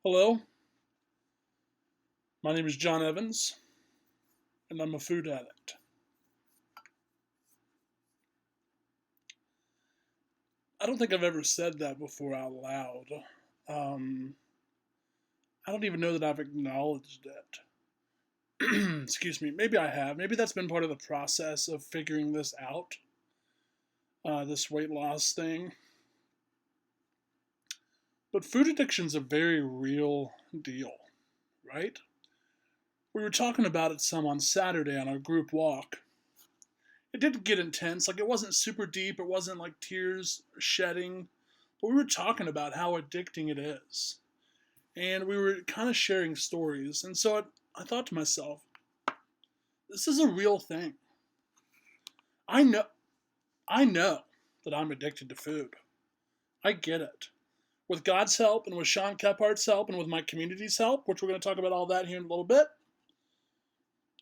Hello, my name is John Evans, and I'm a food addict. I don't think I've ever said that before out loud. Um, I don't even know that I've acknowledged it. Excuse me. Maybe I have. Maybe that's been part of the process of figuring this out, this weight loss thing. But food addiction's a very real deal, right? We were talking about it some on Saturday on our group walk. It didn't get intense. Like, it wasn't super deep. It wasn't like tears shedding. But we were talking about how addicting it is. And we were kind of sharing stories. And so I thought to myself, this is a real thing. I know, I know that I'm addicted to food. I get it. With God's help and with Sean Kephardt's help and with my community's help, which we're going to talk about all that here in a little bit,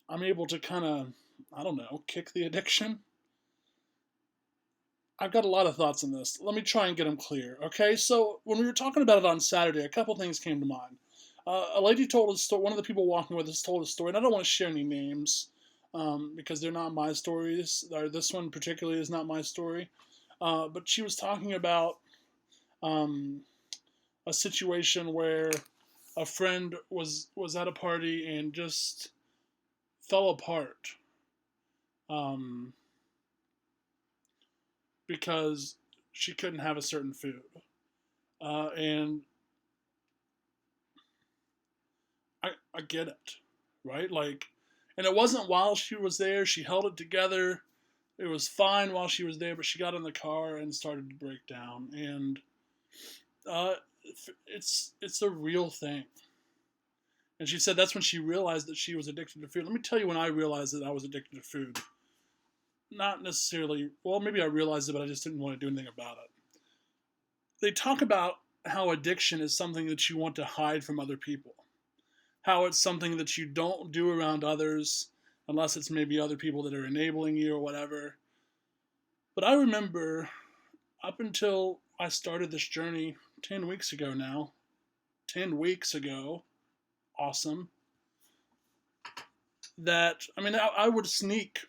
I'm able to kind of, I don't know, kick the addiction. I've got a lot of thoughts on this. Let me try and get them clear. Okay, so when we were talking about it on Saturday, a couple things came to mind. A lady told a story. One of the people walking with us told a story, and I don't want to share any names because they're not my stories. Or this one particularly is not my story. But she was talking about um, a situation where a friend was at a party and just fell apart. Um, because she couldn't have a certain food. And I get it, right? Like, and it wasn't while she was there. She held it together. It was fine while she was there, but she got in the car and started to break down. And uh, it's a real thing. And she said that's when she realized that she was addicted to food. Let me tell you when I realized that I was addicted to food. Not necessarily, well, maybe I realized it, but I just didn't want to do anything about it. They talk about how addiction is something that you want to hide from other people. How it's something that you don't do around others unless it's maybe other people that are enabling you or whatever. But I remember up until I started this journey 10 weeks ago now, 10 weeks ago, awesome, that, I mean, I would sneak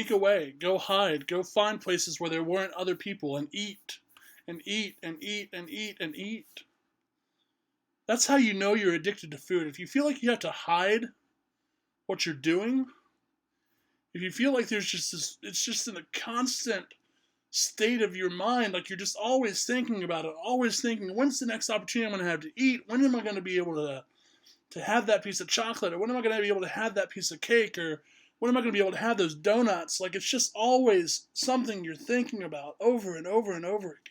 away, go hide, go find places where there weren't other people and eat and eat and eat and eat and eat. That's how you know you're addicted to food. If you feel like you have to hide what you're doing, if you feel like there's just this, it's just in a constant state of your mind, like you're just always thinking about it, always thinking, when's the next opportunity I'm going to have to eat? When am I going to be able to have that piece of chocolate? Or when am I going to be able to have that piece of cake? Or when am I going to be able to have those donuts? Like, it's just always something you're thinking about over and over and over again.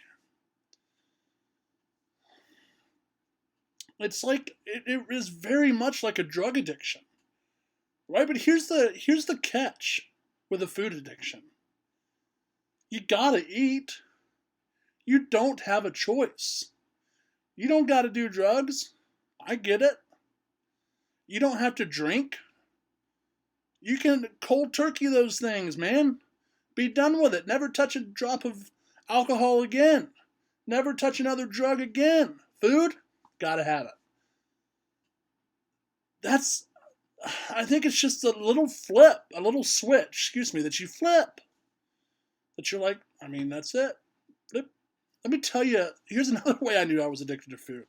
It's like it is very much like a drug addiction, right? But here's the catch with a food addiction. You gotta eat. You don't have a choice. You don't gotta do drugs. I get it. You don't have to drink. You can cold turkey those things, man. Be done with it. Never touch a drop of alcohol again. Never touch another drug again. Food, gotta have it. That's, I think it's just a little flip, a little switch, excuse me, that you flip. That you're like, I mean, that's it. Flip. Let me tell you, here's another way I knew I was addicted to food.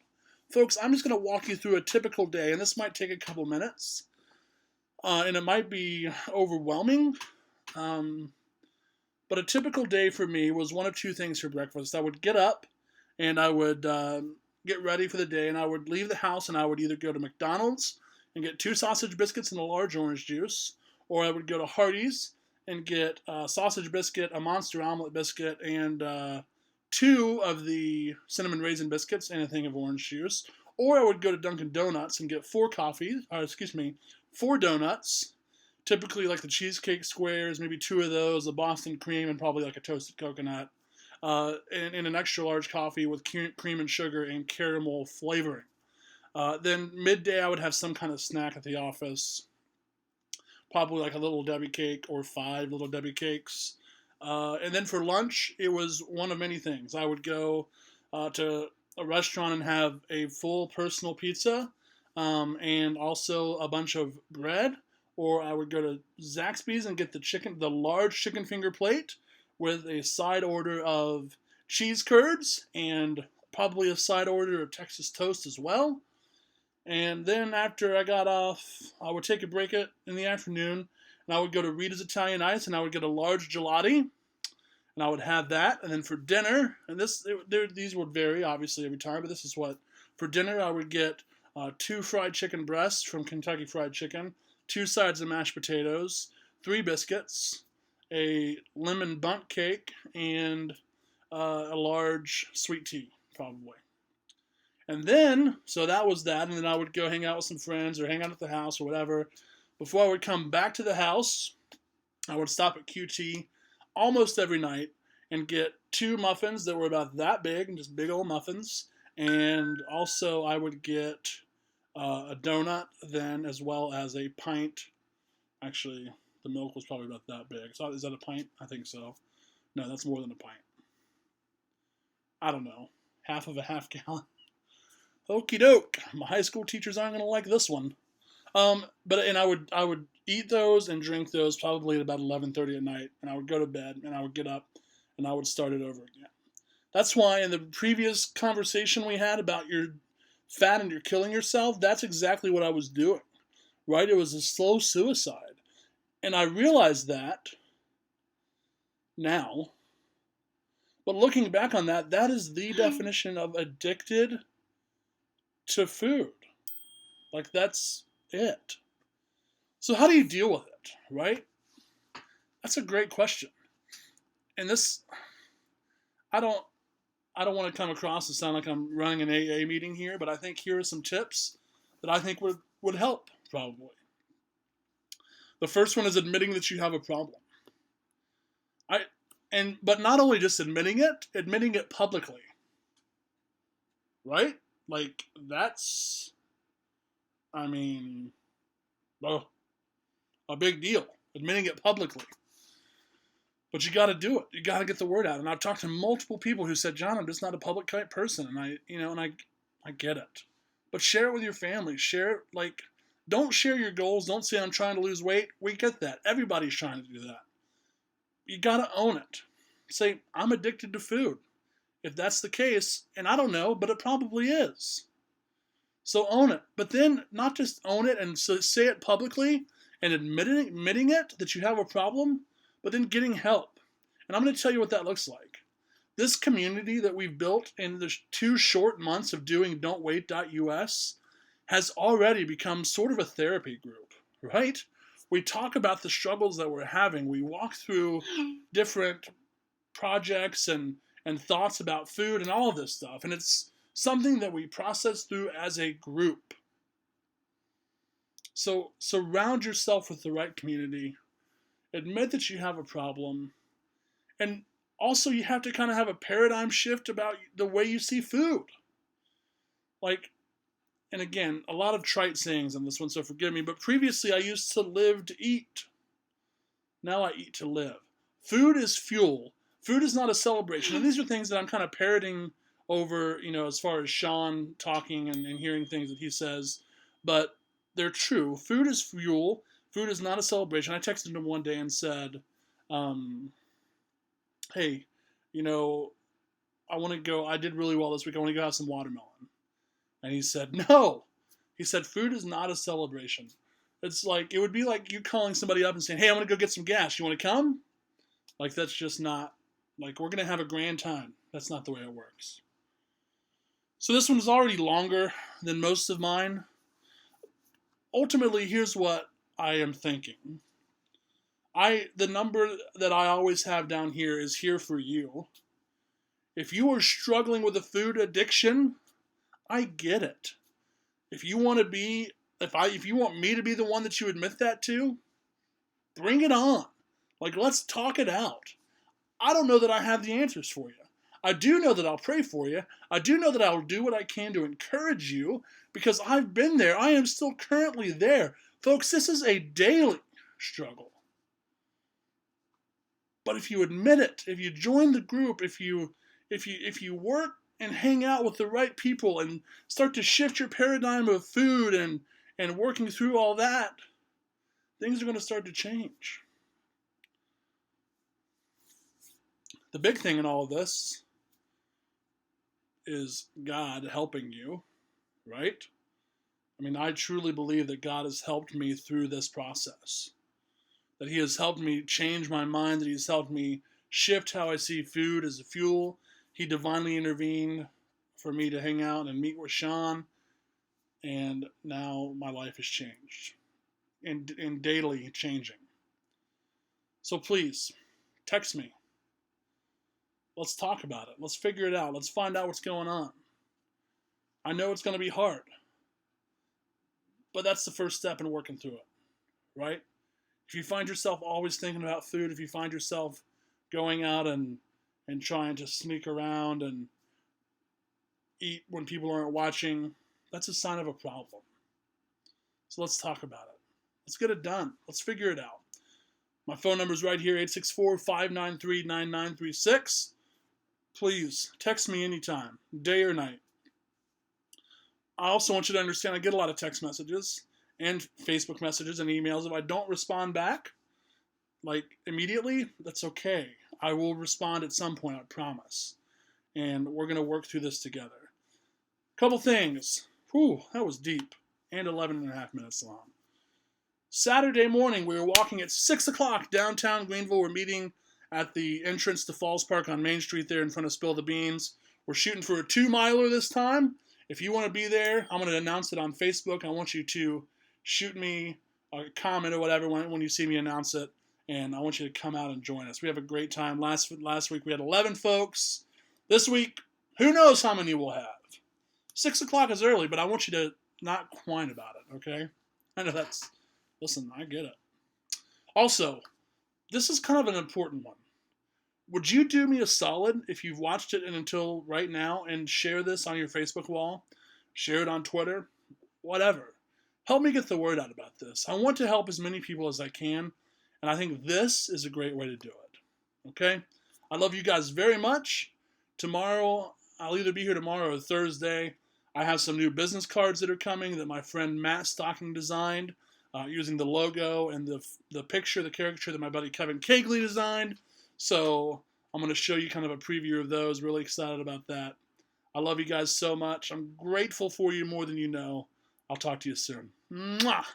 Folks, I'm just going to walk you through a typical day, and this might take a couple minutes, and it might be overwhelming. Um, but a typical day for me was one of two things for breakfast. I would get up, and I would get ready for the day, and I would leave the house, and I would either go to McDonald's and get 2 sausage biscuits and a large orange juice, or I would go to Hardee's and get a sausage biscuit, a monster omelet biscuit, and 2 of the cinnamon raisin biscuits and a thing of orange juice. Or I would go to Dunkin' Donuts and get 4 donuts, typically like the cheesecake squares, maybe 2 of those, the Boston cream, and probably like a toasted coconut, and an extra large coffee with cream and sugar and caramel flavoring. Then midday, I would have some kind of snack at the office, probably like a little Debbie cake or 5 little Debbie cakes. And then for lunch, it was one of many things. I would go to a restaurant and have a full personal pizza, and also a bunch of bread, or I would go to Zaxby's and get the large chicken finger plate with a side order of cheese curds and probably a side order of Texas toast as well. And then after I got off, I would take a break in the afternoon, and I would go to Rita's Italian Ice, and I would get a large gelati, and I would have that. And then for dinner, and these would vary obviously every time, but this is what for dinner I would get: 2 fried chicken breasts from Kentucky Fried Chicken, 2 sides of mashed potatoes, 3 biscuits, a lemon bundt cake, and a large sweet tea, probably. And then, so that was that, and then I would go hang out with some friends or hang out at the house or whatever. Before I would come back to the house, I would stop at QT almost every night and get 2 muffins that were about that big, and just big old muffins. And also I would get a donut then, as well as a pint. Actually, the milk was probably about that big. So is that a pint? I think so. No, that's more than a pint. I don't know. Half of a half gallon. Okie doke. My high school teachers aren't gonna like this one. And I would eat those and drink those probably at about 11:30 at night, and I would go to bed and I would get up and I would start it over again. That's why in the previous conversation we had about you're fat and you're killing yourself, that's exactly what I was doing. Right? It was a slow suicide. And I realize that now. But looking back on that, that is the definition of addicted to food. Like, that's it. So how do you deal with it, right? That's a great question. And this, I don't want to come across and sound like I'm running an AA meeting here, but I think here are some tips that I think would help, probably. The first one is admitting that you have a problem. But not only just admitting it publicly. Right? Like, that's, a big deal. Admitting it publicly. But you got to do it. You got to get the word out. And I've talked to multiple people who said, John, I'm just not a public person. And I get it. But share it with your family. Don't share your goals. Don't say I'm trying to lose weight. We get that. Everybody's trying to do that. You got to own it. Say, I'm addicted to food. If that's the case, and I don't know, but it probably is. So own it. But then not just own it and say it publicly and admitting it that you have a problem, but then getting help. And I'm going to tell you what that looks like. This community that we've built in the 2 short months of doing don'twait.us has already become sort of a therapy group, right? We talk about the struggles that we're having. We walk through different projects and thoughts about food and all of this stuff. And it's something that we process through as a group. So surround yourself with the right community. Admit that you have a problem. And also you have to kind of have a paradigm shift about the way you see food. And again, a lot of trite sayings on this one, so forgive me, but previously I used to live to eat. Now I eat to live. Food is fuel. Food is not a celebration. And these are things that I'm kind of parroting over, as far as Sean talking and hearing things that he says. But they're true. Food is fuel. Food is not a celebration. I texted him one day and said, hey, I want to go, I did really well this week. I want to go have some watermelon. And he said, no. He said, food is not a celebration. It's like, it would be like you calling somebody up and saying, hey, I'm going to go get some gas. You want to come? That's just not, we're going to have a grand time. That's not the way it works. So this one is already longer than most of mine. Ultimately, here's what I am thinking. The number that I always have down here is here for you. If you are struggling with a food addiction, I get it. If you want me to be the one that you admit that to, bring it on. Let's talk it out. I don't know that I have the answers for you. I do know that I'll pray for you. I do know that I'll do what I can to encourage you because I've been there. I am still currently there. Folks, this is a daily struggle. But if you admit it, if you join the group, if you work and hang out with the right people and start to shift your paradigm of food and working through all that, things are going to start to change. The big thing in all of this is God helping you, right? I mean, I truly believe that God has helped me through this process. That He has helped me change my mind, that He's helped me shift how I see food as a fuel. He divinely intervened for me to hang out and meet with Sean, and now my life has changed and daily changing. So please, text me. Let's talk about it. Let's figure it out. Let's find out what's going on. I know it's going to be hard, but that's the first step in working through it, right? If you find yourself always thinking about food, if you find yourself going out and trying to sneak around and eat when people aren't watching, that's a sign of a problem. So let's talk about it. Let's get it done. Let's figure it out. My phone number is right here, 864-593-9936. Please, text me anytime, day or night. I also want you to understand I get a lot of text messages and Facebook messages and emails. If I don't respond back, like immediately, that's okay. I will respond at some point, I promise. And we're going to work through this together. Couple things. Whew, that was deep. And 11 and a half minutes long. Saturday morning, we were walking at 6 o'clock downtown Greenville. We're meeting at the entrance to Falls Park on Main Street there in front of Spill the Beans. We're shooting for a 2-miler this time. If you want to be there, I'm going to announce it on Facebook. I want you to shoot me a comment or whatever when you see me announce it. And I want you to come out and join us. We have a great time. Last week we had 11 folks. This week, who knows how many we'll have. 6 o'clock is early, but I want you to not whine about it, okay? I know listen, I get it. Also, this is kind of an important one. Would you do me a solid if you've watched it until right now and share this on your Facebook wall? Share it on Twitter? Whatever. Help me get the word out about this. I want to help as many people as I can, and I think this is a great way to do it. Okay? I love you guys very much. Tomorrow, I'll either be here tomorrow or Thursday. I have some new business cards that are coming that my friend Matt Stocking designed using the logo and the picture, the caricature that my buddy Kevin Cagley designed. So I'm going to show you kind of a preview of those. Really excited about that. I love you guys so much. I'm grateful for you more than you know. I'll talk to you soon. Mwah!